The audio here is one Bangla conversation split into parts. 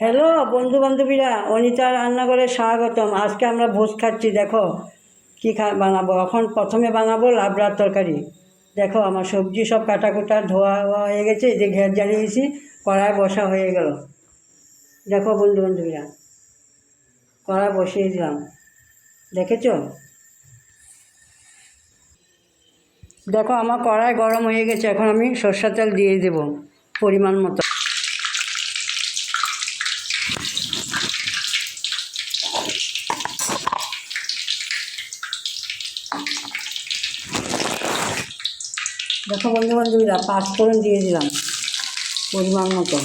হ্যালো বন্ধু বান্ধবীরা, অনিতার রান্নাঘরে স্বাগতম। আজকে আমরা ভোজ খাচ্ছি। দেখো কী বানাবো। এখন প্রথমে বানাবো লাবড়ার তরকারি। দেখো আমার সবজি সব কাটাকুটা ধোয়া হয়ে গেছে, এই যে ঘ্যাস জ্বালিয়েছি, কড়াই বসা হয়ে গেল। দেখো বন্ধু বান্ধবীরা, কড়াই বসিয়ে দিলাম, দেখেছো? দেখো আমার কড়াই গরম হয়ে গেছে, এখন আমি সরষের তেল দিয়ে দেবো পরিমাণ মতো। দেখো বন্ধু বান্ধবীরা, পাঁচফোড়ন দিয়ে দিলাম পরিমাণ মতো।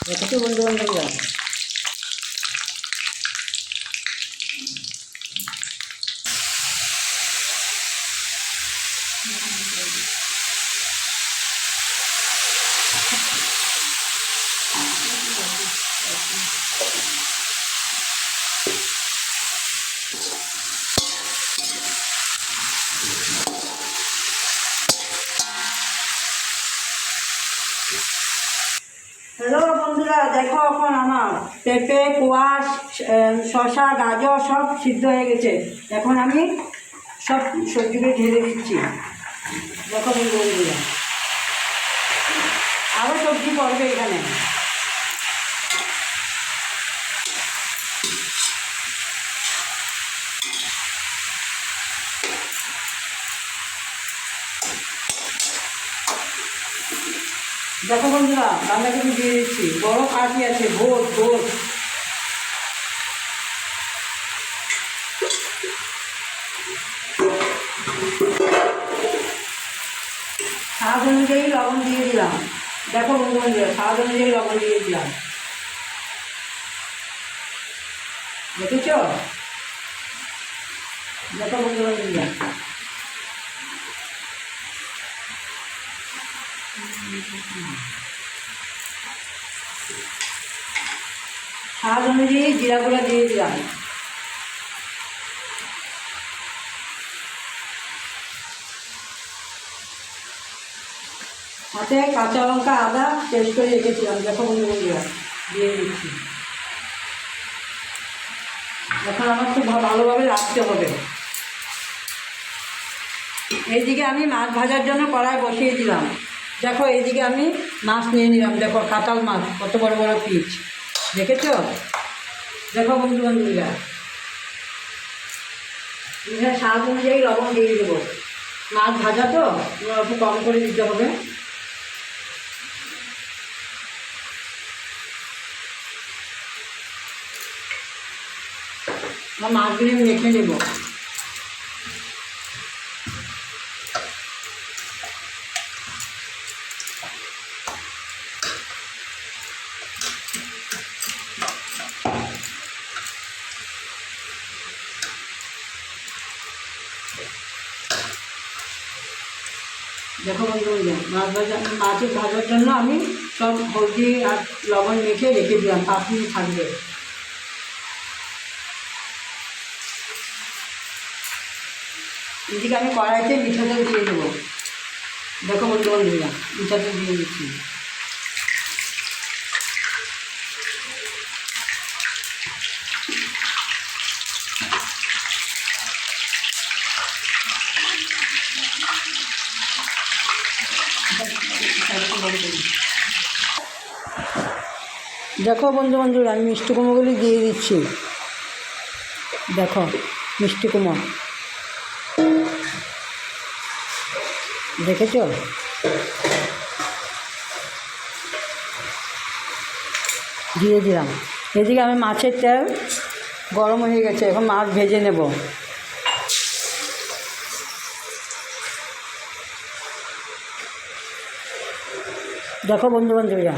দেখেছো বন্ধু বান্ধবীরা? হ্যালো বন্ধুরা, দেখো এখন আমার পেঁপে, কোয়াশ, শসা, গাজর সব সিদ্ধ হয়ে গেছে। এখন আমি সব সবজিগুলো ঢেলে দিচ্ছি। দেখো বন্ধুরা, আরও সবজি পড়বে এখানে। দেখো বন্ধুরা, বাঁধাকপি দিয়ে দিচ্ছি, বড় কাঠি আছে, ভোট ভোট। স্বাদ অনুযায়ী লবণ দিয়ে দিলাম। দেখো বন্ধু বান্ধবীরা, স্বাদ অনুযায়ী লবণ দিয়ে দিলাম, দেখেছ? দেখো বন্ধু বান্ধবীরা, স্বাদ অনুযায়ী জিরা গুঁড়া দিয়ে দিলাম। হাতে কাঁচা লঙ্কা, আদা পেস্ট করে রেখেছিলাম। দেখো বন্ধুরা, দিয়ে দিচ্ছি। এখন আমার খুব ভালোভাবে রাখতে হবে। এইদিকে আমি মাছ ভাজার জন্য কড়াই বসিয়ে দিলাম। দেখো এইদিকে আমি মাছ নিয়ে নিলাম। দেখো কাতাল মাছ, কত বড় বড় পিস, দেখেছো? দেখো বন্ধু বান্ধবীরা, স্বাদ অনুযায়ী লবণ দিয়ে দেবো। মাছ ভাজা তো অল্প কম করে দিতে হবে। মাছগুলো মেখে নেব। দেখো বন্ধুরা, মাছ ভাজার জন্য আমি সব হলদি আর লবণ মেখে রেখে দিলাম, 5 মিনিট থাকবে। এদিকে আমি কড়াইতে মিঠা তেল দিয়ে দেবো। দেখো বন্ধুরা, মিঠা তেল দিয়ে দিচ্ছি। দেখো বন্ধুরা, আমি মিষ্টি কুমড়োগুলি দিয়ে দিচ্ছি। দেখো মিষ্টি কুমড়ো, দেখেছো? দিয়ে দিলাম। এদিকে আমি মাছের তেল গরম হয়ে গেছে, এখন মাছ ভেজে নেব। দেখো বন্ধু বান্ধবীরা,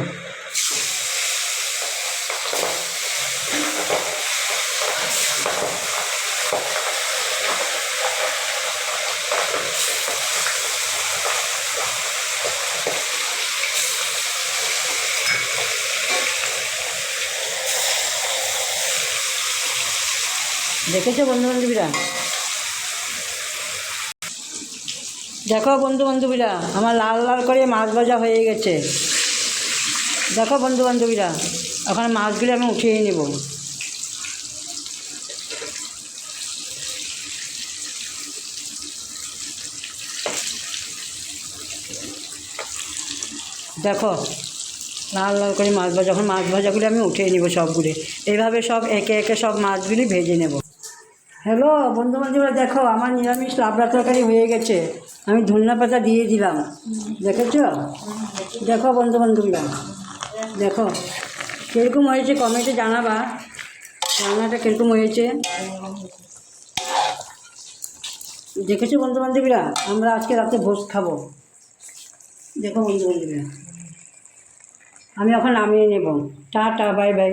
দেখেছো বন্ধু বান্ধবীরা? দেখো বন্ধু বান্ধবীরা, আমার লাল লাল করে মাছ ভাজা হয়ে গেছে। দেখো বন্ধু বান্ধবীরা, এখন মাছগুলো আমি উঠিয়ে নেব। দেখো লাল লাল করে মাছ ভাজা, যখন মাছ ভাজাগুলি আমি উঠিয়ে নেব সবগুলি। এইভাবে সব একে একে সব মাছগুলি ভেজে নেব। হ্যালো বন্ধু বান্ধবীরা, দেখো আমার নিরামিষ লাবড়া তরকারি হয়ে গেছে। আমি ধনিয়া পাতা দিয়ে দিলাম, দেখেছো? দেখো বন্ধু বান্ধবীরা, দেখো কীরকম হয়েছে কমেন্টে জানাবা, রান্নাটা কীরকম হয়েছে। দেখেছো বন্ধু বান্ধবীরা, আমরা আজকে রাতে ভোজ খাবো। দেখো বন্ধু বান্ধবীরা, আমি এখন নামিয়ে নেব। Tata, bye bye.